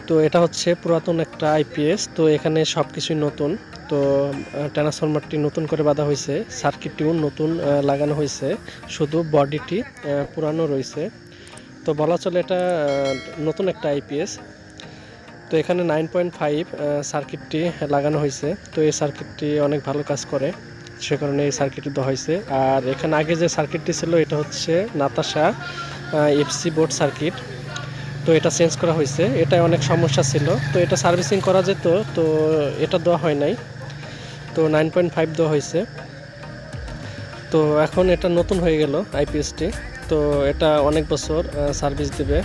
তো এটা হচ্ছে পুরাতন একটা আইপিএস। তো এখানে সব কিছুই নতুন। তো ট্রান্সফরমারটি নতুন করে বাঁধা হয়েছে, সার্কিটটিও নতুন লাগানো হয়েছে, শুধু বডিটি পুরানো রয়েছে। তো বলা চলে এটা নতুন একটা আইপিএস। তো এখানে 9.5 সার্কিটটি লাগানো হয়েছে। তো এই সার্কিটটি অনেক ভালো কাজ করে, সে কারণে এই সার্কিটটি দেওয়া হয়েছে। আর এখানে আগে যে সার্কিটটি ছিল এটা হচ্ছে নাতাশা এফসি বোর্ড সার্কিট। তো এটা চেঞ্জ করা হয়েছে, এটা অনেক সমস্যা ছিল, তো এটা সার্ভিসিং করা যেত, তো এটা দেওয়া হয় নাই। তো 9.5 দেওয়া হয়েছে। তো এখন এটা নতুন হয়ে গেল আইপিএসটি। তো এটা অনেক বছর সার্ভিস দিবে।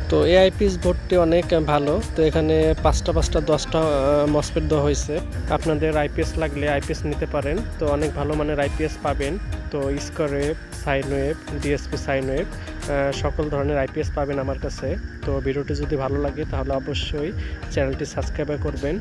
তো এই আইপিএস বোর্ডটি অনেক ভালো। তো এখানে 5টা 10টা মসফেট দেওয়া হয়েছে। আপনাদের আইপিএস লাগলে আইপিএস নিতে পারেন। তো অনেক ভালো মানের আইপিএস পাবেন। তো square wave, sine wave, DSP sine wave, সকল ধরনের আইপিএস পাবেন আমার কাছে। তো ভিডিওটি যদি ভালো লাগে তাহলে অবশ্যই চ্যানেলটি সাবস্ক্রাইব করবেন।